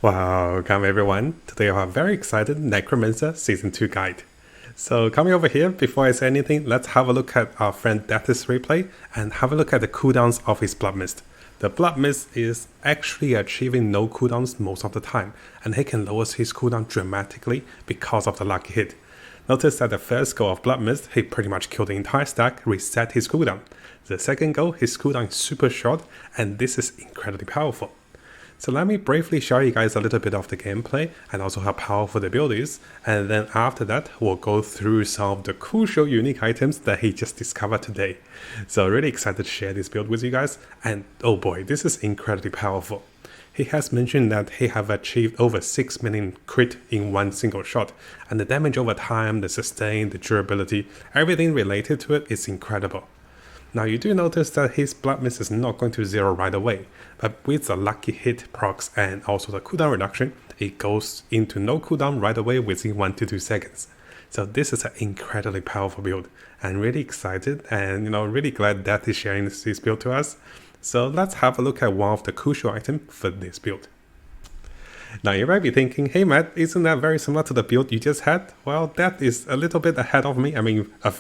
Welcome everyone, today I have a very excited Necromancer Season 2 guide. So coming over here, before I say anything, let's have a look at our friend Death's replay and have a look at the cooldowns of his Blood Mist. The Blood Mist is actually achieving no cooldowns most of the time, and he can lower his cooldown dramatically because of the lucky hit. Notice that the first go of Blood Mist, he pretty much killed the entire stack, reset his cooldown. The second go, his cooldown is super short, and this is incredibly powerful. So let me briefly show you guys a little bit of the gameplay and also how powerful the build is, and then after that we'll go through some of the crucial unique items that he just discovered today. So really excited to share this build with you guys, and oh boy, this is incredibly powerful. He has mentioned that he have achieved over 6 million crit in one single shot, and the damage over time, the sustain, the durability, everything related to it is incredible. Now you do notice that his Blood Mist is not going to zero right away, but with the lucky hit procs and also the cooldown reduction, it goes into no cooldown right away within 1 to 2 seconds. So this is an incredibly powerful build, and really excited and really glad that is sharing this build to us. So let's have a look at one of the crucial items for this build. Now you might be thinking, hey Matt, isn't that very similar to the build you just had? Well, that is a little bit ahead of me. I mean, a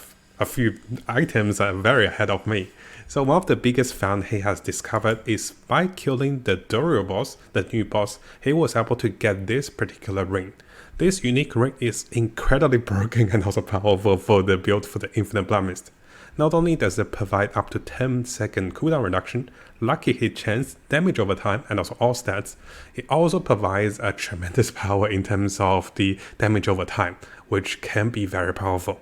few items are very ahead of me. So one of the biggest found he has discovered is by killing the Dorio boss, the new boss, he was able to get this particular ring. This unique ring is incredibly broken and also powerful for the build for the Infinite Blood Mist. Not only does it provide up to 10-second cooldown reduction, lucky hit chance, damage over time, and also all stats, it also provides a tremendous power in terms of the damage over time, which can be very powerful.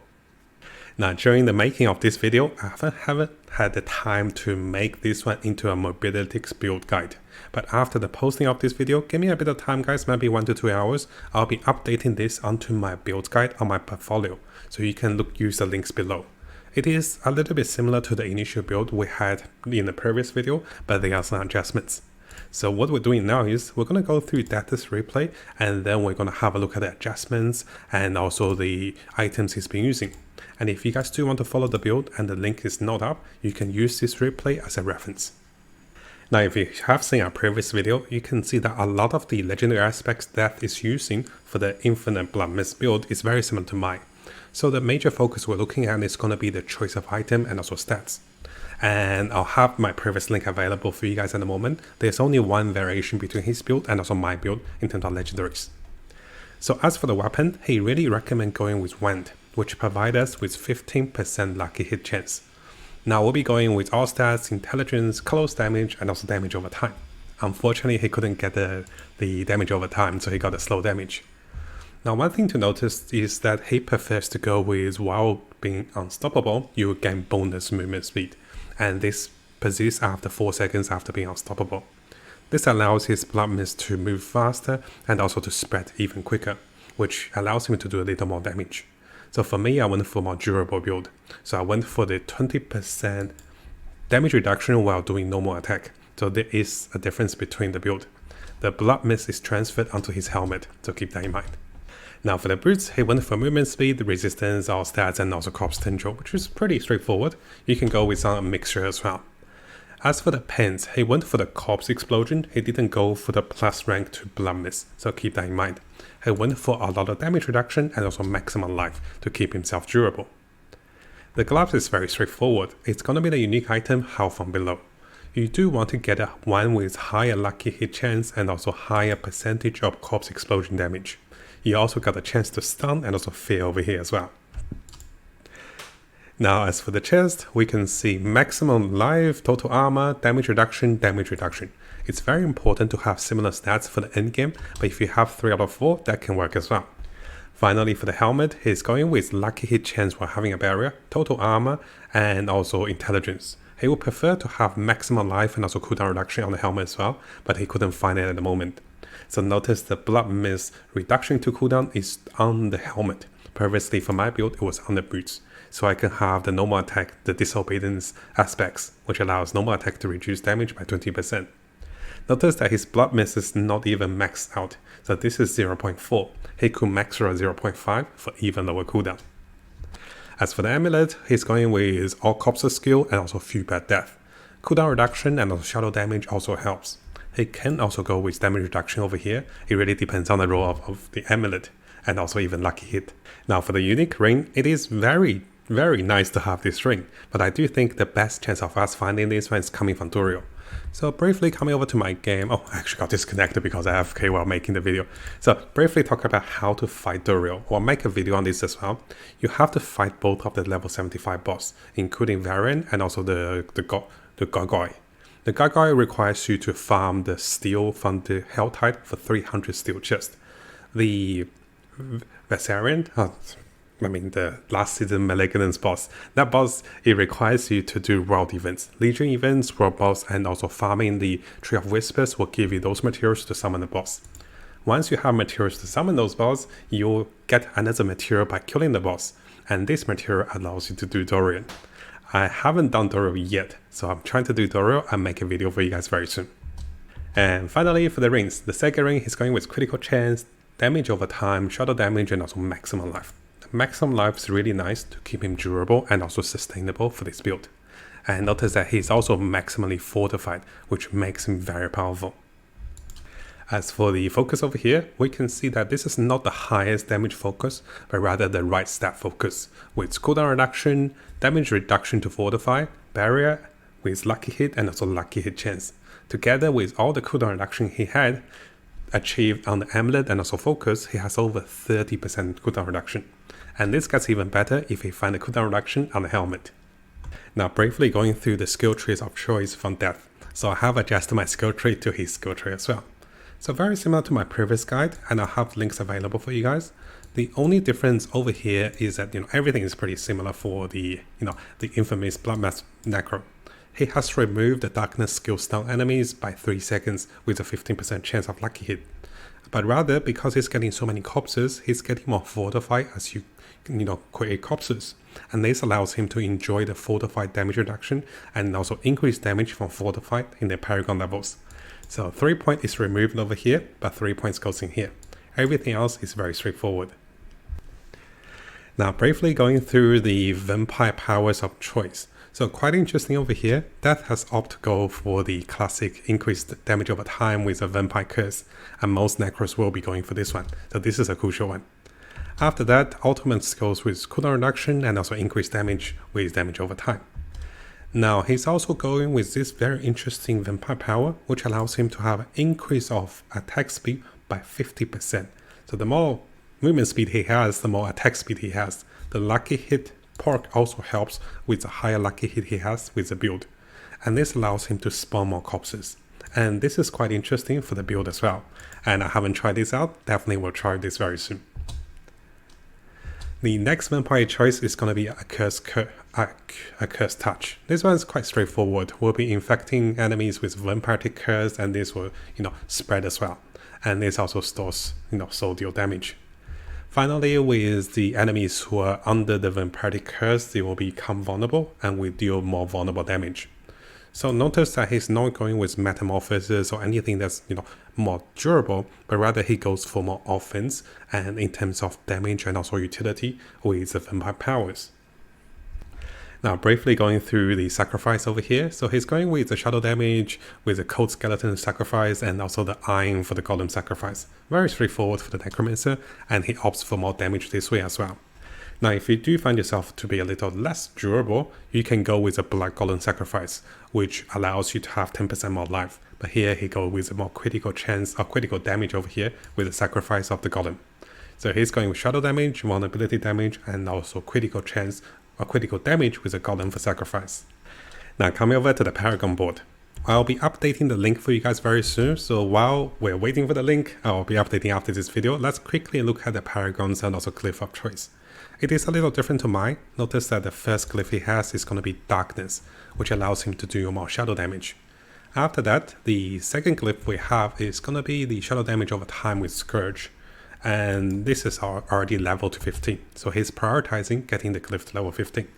Now during the making of this video, I haven't had the time to make this one into a mobilityx build guide. But after the posting of this video, give me a bit of time guys, maybe 1 to 2 hours, I'll be updating this onto my build guide on my portfolio, so you can use the links below. It is a little bit similar to the initial build we had in the previous video, but there are some adjustments. So what we're doing now is we're going to go through Death's replay, and then we're going to have a look at the adjustments and also the items he's been using. And if you guys do want to follow the build and the link is not up, you can use this replay as a reference. Now if you have seen our previous video, you can see that a lot of the legendary aspects Death is using for the Infinite Blood Mist build is very similar to mine. So the major focus we're looking at is going to be the choice of item and also stats. And I'll have my previous link available for you guys at the moment. There's only one variation between his build and also my build in terms of legendaries. So as for the weapon, he really recommends going with Wand, which provides us with 15% lucky hit chance. Now we'll be going with all stats, intelligence, close damage, and also damage over time. Unfortunately, he couldn't get the damage over time, so he got a slow damage. Now one thing to notice is that he prefers to go with while being unstoppable, you gain bonus movement speed, and this persists after 4 seconds after being unstoppable. This allows his Blood Mist to move faster and also to spread even quicker, which allows him to do a little more damage. So for me, I went for a more durable build. So I went for the 20% damage reduction while doing normal attack. So there is a difference between the build. The Blood Mist is transferred onto his helmet, so keep that in mind. Now for the boots, he went for movement speed, resistance, all stats, and also corpse potential, which is pretty straightforward. You can go with some mixture as well. As for the pants, he went for the corpse explosion, he didn't go for the plus rank to Blood Mist, so keep that in mind. He went for a lot of damage reduction and also maximum life to keep himself durable. The gloves is very straightforward, it's gonna be the unique item Health from Below. You do want to get one with higher lucky hit chance and also higher percentage of corpse explosion damage. You also got a chance to stun and also fear over here as well. Now as for the chest, we can see maximum life, total armor, damage reduction, damage reduction. It's very important to have similar stats for the endgame, but if you have 3 out of 4, that can work as well. Finally for the helmet, he's going with lucky hit chance while having a barrier, total armor, and also intelligence. He would prefer to have maximum life and also cooldown reduction on the helmet as well, but he couldn't find it at the moment. So notice the Blood Mist reduction to cooldown is on the helmet. Previously for my build, it was on the boots. So I can have the normal attack, the disobedience aspects, which allows normal attack to reduce damage by 20%. Notice that his Blood Mist is not even maxed out, so this is 0.4. He could max out 0.5 for even lower cooldown. As for the amulet, he's going with all corpses skill and also few bad death. Cooldown reduction and also shadow damage also helps. He can also go with damage reduction over here. It really depends on the role of the amulet, and also even lucky hit. Now for the unique ring, it is very nice to have this ring, but I do think the best chance of us finding this one is coming from Duriel. So briefly coming over to my game, I actually got disconnected because I AFK while making the video. So briefly talk about how to fight Duriel, or make a video on this as well. You have to fight both of the level 75 boss, including Varian and also the Gargoyle. The Gargoyle requires you to farm the steel from the Helltide for 300 steel chest. The Vasarian, the last season Malignance boss. That boss, it requires you to do world events. Legion events, world boss, and also farming the Tree of Whispers will give you those materials to summon the boss. Once you have materials to summon those boss, you'll get another material by killing the boss. And this material allows you to do Dorian. I haven't done Dorian yet, so I'm trying to do Dorian and make a video for you guys very soon. And finally, for the rings, the second ring is going with critical chance, damage over time, shadow damage, and also maximum life. Maximum life is really nice to keep him durable and also sustainable for this build. And notice that he's also maximally fortified, which makes him very powerful. As for the focus over here, we can see that this is not the highest damage focus, but rather the right stat focus, with cooldown reduction, damage reduction to fortify, barrier, with lucky hit and also lucky hit chance. Together with all the cooldown reduction he had achieved on the amulet and also focus, he has over 30% cooldown reduction. And this gets even better if we find a cooldown reduction on the helmet. Now briefly going through the skill trees of choice from Death. So I have adjusted my skill tree to his skill tree as well. So very similar to my previous guide, and I'll have links available for you guys. The only difference over here is that everything is pretty similar for the the Infini-Mist Bloodmass Necro. He has removed the darkness skill stun enemies by 3 seconds with a 15% chance of lucky hit. But rather, because he's getting so many corpses, he's getting more fortified as you create corpses. And this allows him to enjoy the fortified damage reduction and also increase damage from fortified in the Paragon levels. So 3 points is removed over here, but 3 points goes in here. Everything else is very straightforward. Now briefly going through the vampire powers of choice. So quite interesting over here, Death has opted to go for the classic increased damage over time with a vampire curse, and most Necros will be going for this one, so this is a crucial one. After that, ultimate goes with cooldown reduction and also increased damage with damage over time. Now he's also going with this very interesting vampire power, which allows him to have an increase of attack speed by 50%. So the more movement speed he has, the more attack speed he has. The lucky hit perk also helps with the higher lucky hit he has with the build. And this allows him to spawn more corpses. And this is quite interesting for the build as well. And I haven't tried this out, definitely will try this very soon. The next vampire choice is going to be a curse touch. This one is quite straightforward. We'll be infecting enemies with vampiric curse, and this will spread as well. And this also stores soul deal damage. Finally, with the enemies who are under the vampiric curse, they will become vulnerable and will deal more vulnerable damage. So notice that he's not going with metamorphosis or anything that's more durable, but rather he goes for more offense and in terms of damage and also utility with the vampire powers. Now briefly going through the sacrifice over here. So he's going with the shadow damage, with the cold skeleton sacrifice, and also the iron for the golem sacrifice. Very straightforward for the necromancer, and he opts for more damage this way as well. Now if you do find yourself to be a little less durable, you can go with a blood golem sacrifice, which allows you to have 10% more life. But here he goes with a more critical chance or critical damage over here with the sacrifice of the golem. So he's going with shadow damage, vulnerability damage, and also critical chance or critical damage with a golem for sacrifice. Now coming over to the Paragon board. I'll be updating the link for you guys very soon, so while we're waiting for the link, I'll be updating after this video. Let's quickly look at the Paragons and also glyph of choice. It is a little different to mine. Notice that the first glyph he has is going to be darkness, which allows him to do more shadow damage. After that, the second glyph we have is going to be the shadow damage over time with Scourge. And this is already level to 15, so he's prioritizing getting the glyph to level 15.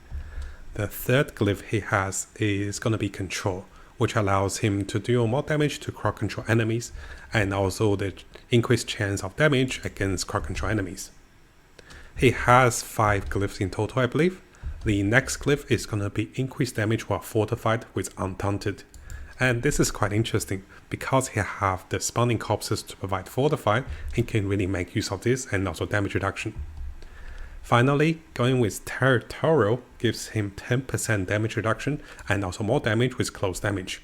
The third glyph he has is going to be Control, which allows him to deal more damage to crowd control enemies, and also the increased chance of damage against crowd control enemies. He has 5 glyphs in total, I believe. The next glyph is going to be increased damage while fortified with Untaunted. And this is quite interesting because he have the spawning corpses to provide fortify, he can really make use of this and also damage reduction. Finally, going with Territorial gives him 10% damage reduction and also more damage with close damage.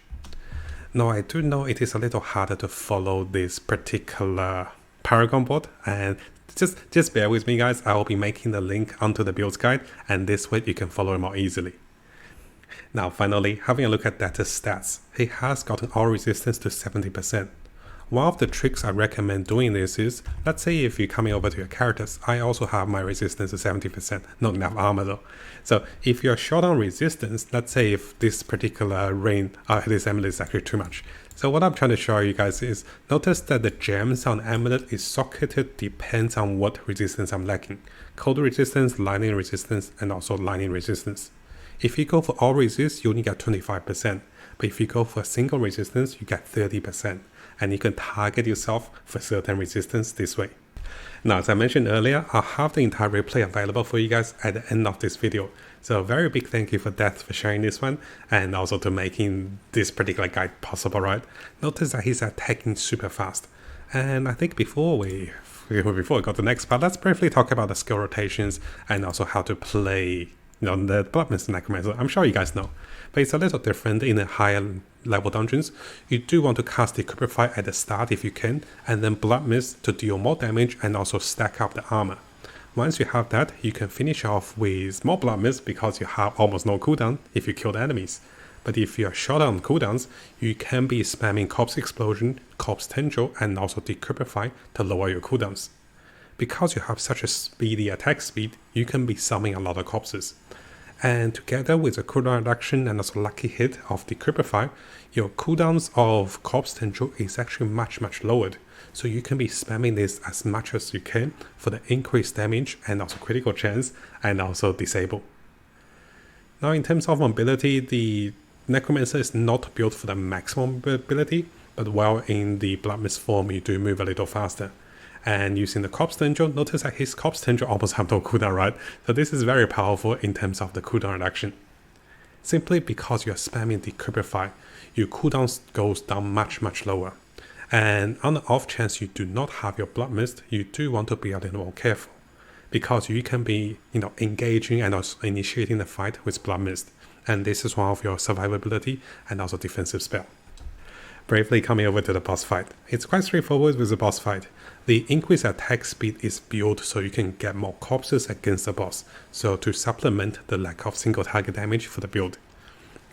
Now I do know it is a little harder to follow this particular Paragon board, and just bear with me guys, I will be making the link onto the build guide, and this way you can follow it more easily. Now finally, having a look at Datus stats, he has gotten all resistance to 70%. One of the tricks I recommend doing this is, let's say if you're coming over to your characters, I also have my resistance to 70%, not enough armor though. So if you're short on resistance, let's say if this particular this amulet is actually too much. So what I'm trying to show you guys is, notice that the gems on amulet is socketed depends on what resistance I'm lacking. Cold resistance, lightning resistance, and also lightning resistance. If you go for all resist, you only get 25%, but if you go for single resistance, you get 30%. And you can target yourself for certain resistance this way. Now, as I mentioned earlier, I'll have the entire replay available for you guys at the end of this video. So a very big thank you for Death for sharing this one, and also to making this particular guide possible, right? Notice that he's attacking super fast. And I think before we go to the next part, let's briefly talk about the skill rotations and also how to play the Bloodmist Necromancer. I'm sure you guys know, but it's a little different in the higher level dungeons. You do want to cast the Decrypify at the start if you can, and then Bloodmist to deal more damage and also stack up the armor. Once you have that, you can finish off with more Bloodmist because you have almost no cooldown if you kill the enemies. But if you're short on cooldowns, you can be spamming Corpse Explosion, Corpse Tendril, and also Decrypify to lower your cooldowns. Because you have such a speedy attack speed, you can be summoning a lot of corpses. And together with a cooldown reduction and also lucky hit of Decrypify, your cooldowns of Corpse Tendril is actually much lowered. So you can be spamming this as much as you can for the increased damage and also critical chance and also disable. Now in terms of mobility, the Necromancer is not built for the maximum mobility, but while in the Bloodmist form you do move a little faster. And using the Corpse Tendril, notice that his Corpse Tendril almost have no cooldown, right? So this is very powerful in terms of the cooldown reduction. Simply because you're spamming the Decrypify, your cooldowns goes down much lower. And on the off chance you do not have your Bloodmist, you do want to be a little more careful, because you can be engaging and also initiating the fight with Bloodmist, and this is one of your survivability and also defensive spell. Briefly coming over to the boss fight. It's quite straightforward with the boss fight. The increased attack speed is built so you can get more corpses against the boss, so to supplement the lack of single target damage for the build.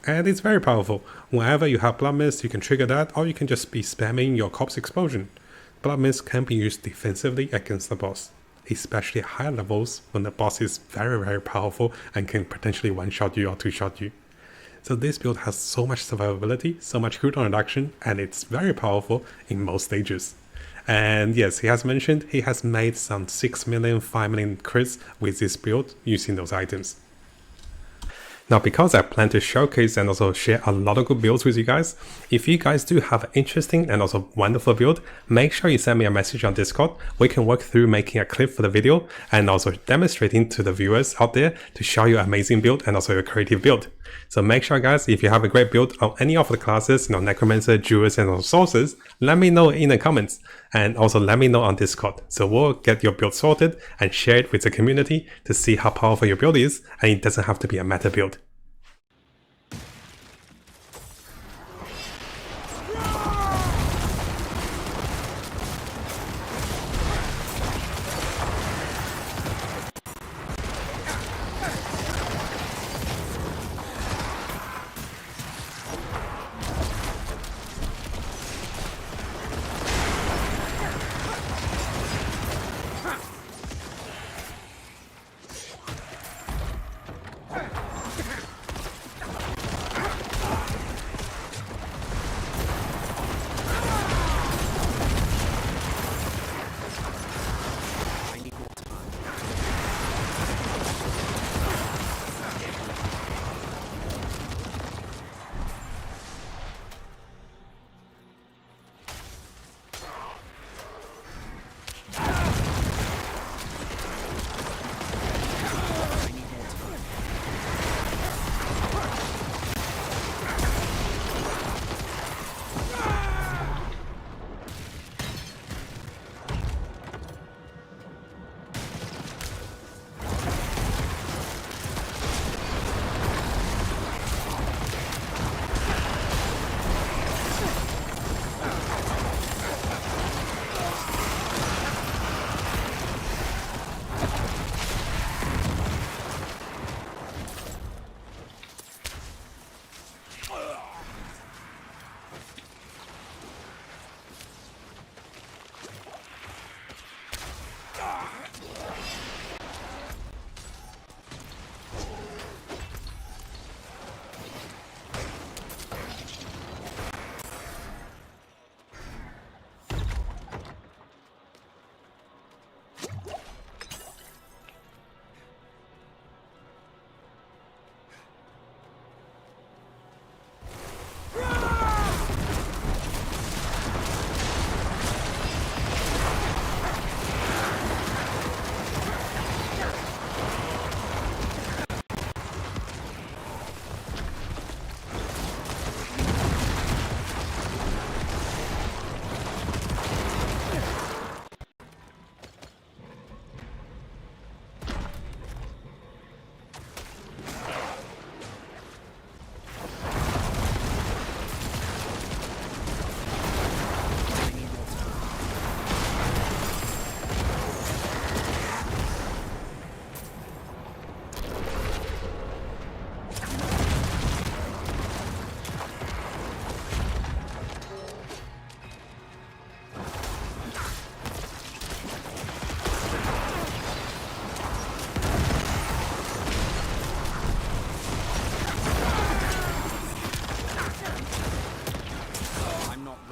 And it's very powerful. Whenever you have Bloodmist, you can trigger that, or you can just be spamming your Corpse Explosion. Bloodmist can be used defensively against the boss, especially at higher levels when the boss is very powerful and can potentially one-shot you or two-shot you. So this build has so much survivability, so much cooldown reduction, and it's very powerful in most stages. And yes, he has mentioned he has made some 6 million, 5 million crits with this build using those items. Now, because I plan to showcase and also share a lot of good builds with you guys, if you guys do have an interesting and also wonderful build, make sure you send me a message on Discord. We can work through making a clip for the video and also demonstrating to the viewers out there to show you amazing build and also your creative build. So make sure guys, if you have a great build on any of the classes, Necromancer, Jewels, and also Sources, let me know in the comments, and also let me know on Discord. So we'll get your build sorted and share it with the community to see how powerful your build is, and it doesn't have to be a meta build.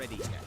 ready yet.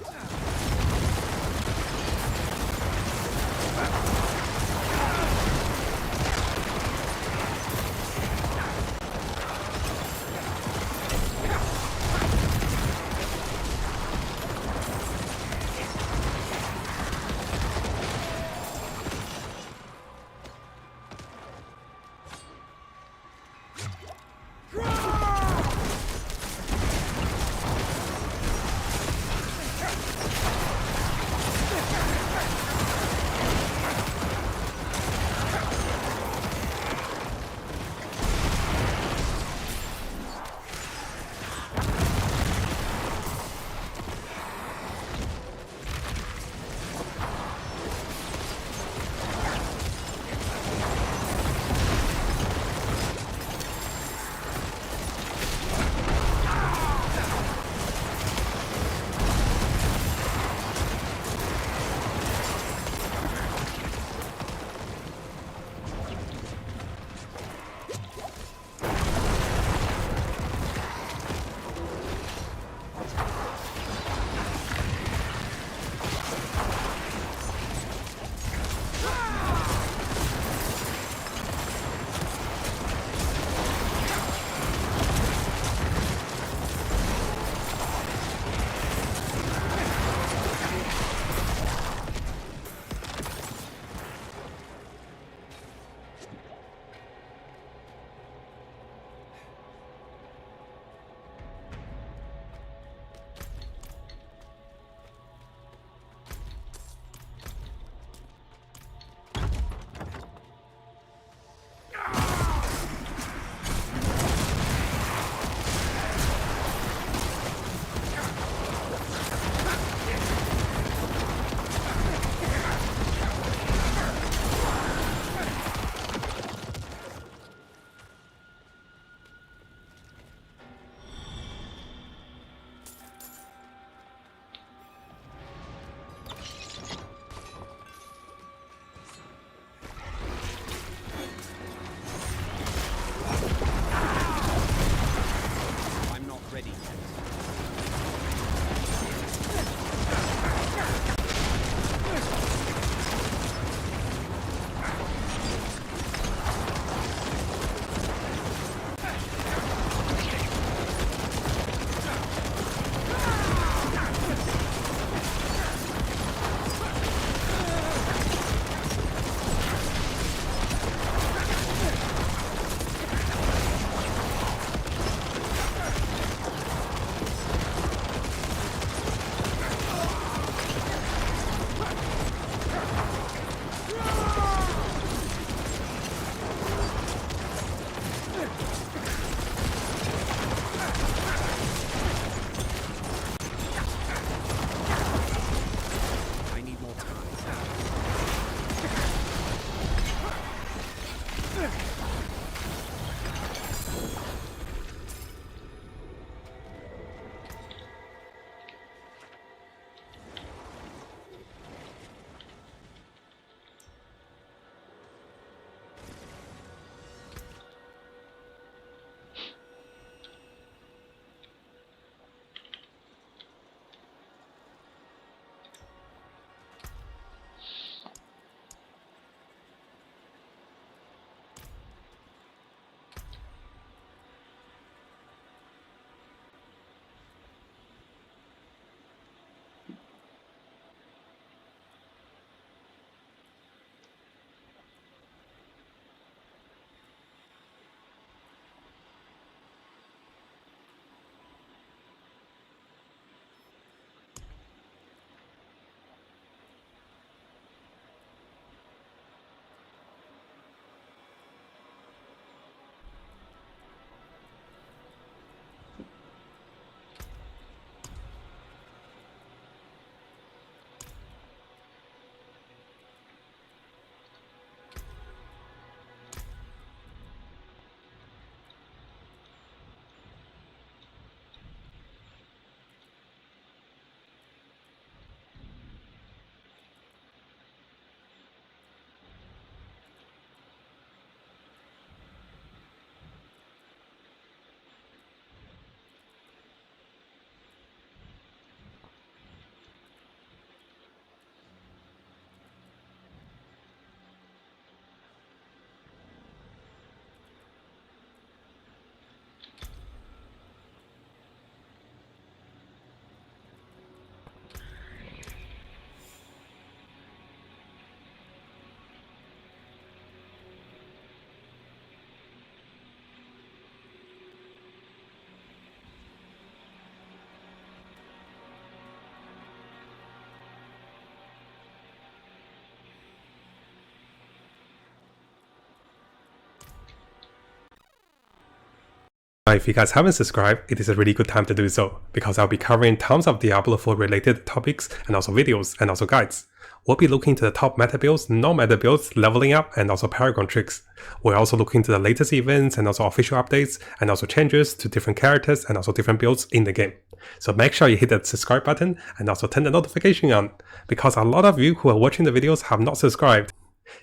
Now, if you guys haven't subscribed, it is a really good time to do so, because I'll be covering tons of Diablo 4 related topics and also videos and also guides. We'll be looking to the top meta builds, non-meta builds, leveling up, and also Paragon tricks. We're also looking to the latest events and also official updates, and also changes to different characters and also different builds in the game. So make sure you hit that subscribe button and also turn the notification on, because a lot of you who are watching the videos have not subscribed.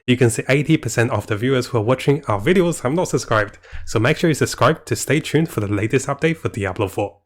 You can see 80% of the viewers who are watching our videos have not subscribed, so make sure you subscribe to stay tuned for the latest update for Diablo 4.